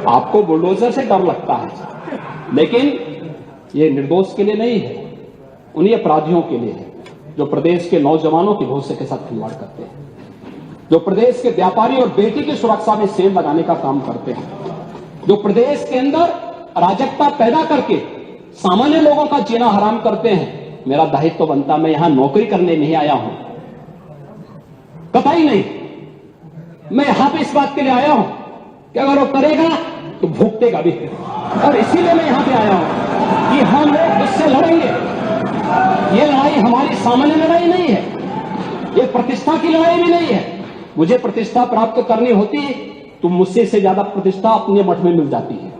आपको बुलडोजर से डर लगता है, लेकिन ये निर्दोष के लिए नहीं है, उन्हीं अपराधियों के लिए है जो प्रदेश के नौजवानों के भविष्य के साथ खिलवाड़ करते हैं, जो प्रदेश के व्यापारी और बेटी की सुरक्षा में सेंध लगाने का काम करते हैं, जो प्रदेश के अंदर अराजकता पैदा करके सामान्य लोगों का जीना हराम करते हैं। मेरा दायित्व तो बनता, मैं यहां नौकरी करने नहीं आया हूं, कतई नहीं। मैं यहां पे इस बात के लिए आया हूं कि अगर वो करेगा तो भुगतेगा भी, और इसीलिए मैं यहां पे आया हूं कि हम लोग उससे लड़ेंगे। ये लड़ाई हमारी सामान्य लड़ाई नहीं है, ये प्रतिष्ठा की लड़ाई भी नहीं है। मुझे प्रतिष्ठा प्राप्त करनी होती तो मुझसे से ज्यादा प्रतिष्ठा अपने मठ में मिल जाती है,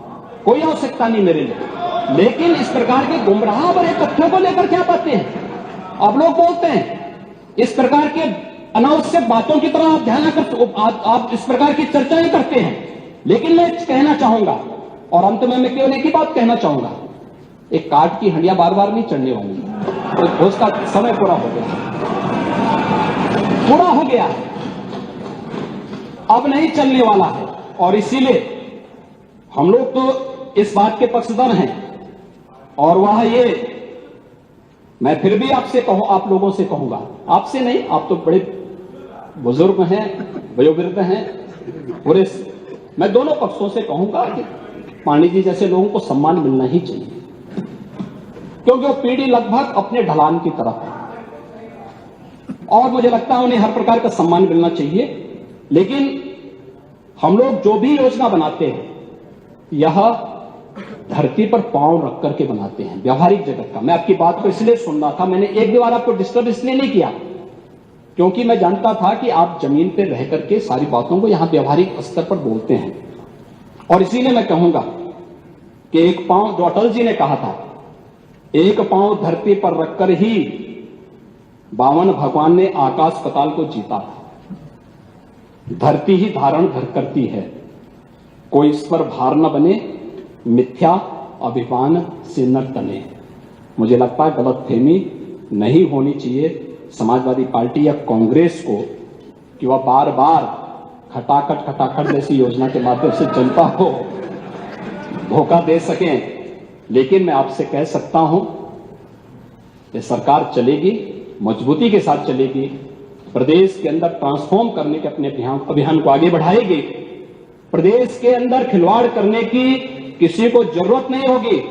कोई आवश्यकता नहीं मेरे लिए। लेकिन इस प्रकार के गुमराह भरे तथ्यों को लेकर क्या बातें हैं आप लोग बोलते हैं, इस प्रकार के अनावश्यक बातों की तरह आप ध्यान आप इस प्रकार की चर्चाएं करते हैं। लेकिन मैं कहना चाहूंगा, और अंत में मैं केवल एक ही बात कहना चाहूंगा, एक काट की हंडिया बार बार नहीं चढ़ने वाली, तो उसका समय पूरा हो गया, पूरा हो गया, अब नहीं चलने वाला है। और इसीलिए हम लोग तो इस बात के पक्षधर हैं, और वह ये मैं फिर भी आपसे आप लोगों से कहूंगा, आपसे नहीं, आप तो बड़े बुजुर्ग हैं, वयोवृद्ध हैं, पूरे मैं दोनों पक्षों से कहूंगा कि पांडे जी जैसे लोगों को सम्मान मिलना ही चाहिए, क्योंकि वो पीढ़ी लगभग अपने ढलान की तरफ है और मुझे लगता है उन्हें हर प्रकार का सम्मान मिलना चाहिए। लेकिन हम लोग जो भी योजना बनाते हैं यह धरती पर पांव रख करके बनाते हैं, व्यवहारिक जगत का। मैं आपकी बात को इसलिए सुन रहा था, मैंने एक भी बार आपको डिस्टर्ब इसलिए नहीं किया क्योंकि मैं जानता था कि आप जमीन पर रह करके सारी बातों को यहां व्यवहारिक स्तर पर बोलते हैं। और इसीलिए मैं कहूंगा कि एक पांव, जो अटल जी ने कहा था, एक पांव धरती पर रखकर ही बावन भगवान ने आकाश पाताल को जीता था। धरती ही धारण करती है, कोई इस पर भार न बने, मिथ्या अभिमान से न तने। मुझे लगता है गलतफहमी नहीं होनी चाहिए समाजवादी पार्टी या कांग्रेस को कि वह बार बार खटाखट जैसी योजना के माध्यम से जनता को धोखा दे सकें। लेकिन मैं आपसे कह सकता हूं कि सरकार चलेगी, मजबूती के साथ चलेगी, प्रदेश के अंदर ट्रांसफॉर्म करने के अपने अभियान को आगे बढ़ाएगी। प्रदेश के अंदर खिलवाड़ करने की किसी को जरूरत नहीं होगी।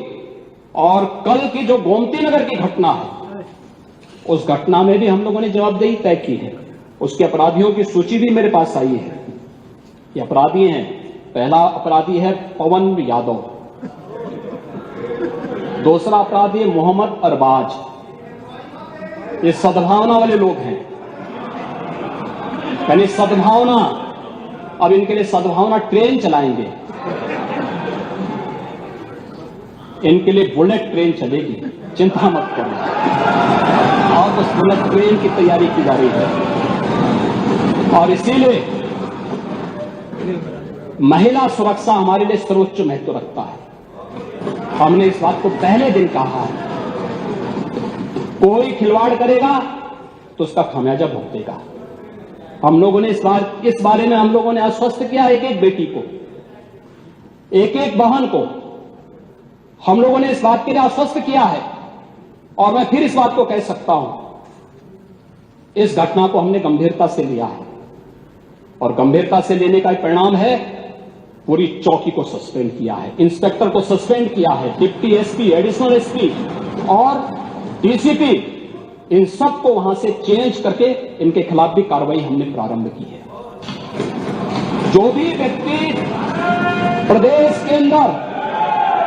और कल की जो गोमती नगर की घटना है, उस घटना में भी हम लोगों ने जवाबदेही तय की है। उसके अपराधियों की सूची भी मेरे पास आई है। ये अपराधी हैं, पहला अपराधी है पवन यादव, दूसरा अपराधी है मोहम्मद अरबाज। ये सद्भावना वाले लोग हैं, यानी सद्भावना, अब इनके लिए सद्भावना ट्रेन चलाएंगे, इनके लिए बुलेट ट्रेन चलेगी, चिंता मत करना। और उस बुलेट ट्रेन की तैयारी की जा रही है। और इसीलिए महिला सुरक्षा हमारे लिए सर्वोच्च महत्व रखता है। हमने इस बात को पहले दिन कहा है, कोई खिलवाड़ करेगा तो उसका खामियाजा भुगतेगा। हम लोगों ने इस बारे में हम लोगों ने आश्वस्त किया, एक एक बेटी को, एक एक बहन को हम लोगों ने इस बात के लिए आश्वस्त किया है। और मैं फिर इस बात को कह सकता हूं, इस घटना को हमने गंभीरता से लिया है, और गंभीरता से लेने का परिणाम है पूरी चौकी को सस्पेंड किया है, इंस्पेक्टर को सस्पेंड किया है, डिप्टी एसपी, एडिशनल एसपी और डीसीपी, इन सबको वहां से चेंज करके इनके खिलाफ भी कार्रवाई हमने प्रारंभ की है। जो भी व्यक्ति प्रदेश के अंदर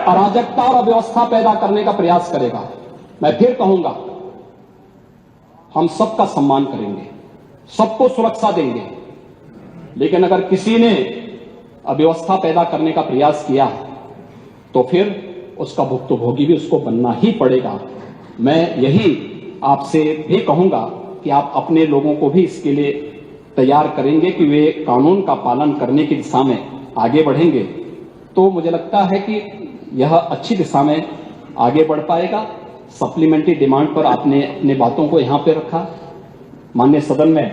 अराजकता और अव्यवस्था पैदा करने का प्रयास करेगा, मैं फिर कहूंगा, हम सबका सम्मान करेंगे, सबको सुरक्षा देंगे। लेकिन अगर किसी ने अव्यवस्था पैदा करने का प्रयास किया तो फिर उसका भुक्तभोगी भी उसको बनना ही पड़ेगा। मैं यही आपसे भी कहूंगा कि आप अपने लोगों को भी इसके लिए तैयार करेंगे कि वे कानून का पालन करने की दिशा में आगे बढ़ेंगे, तो मुझे लगता है कि यह अच्छी दिशा में आगे बढ़ पाएगा। सप्लीमेंट्री डिमांड पर आपने अपने बातों को यहां पे रखा, माननीय सदन में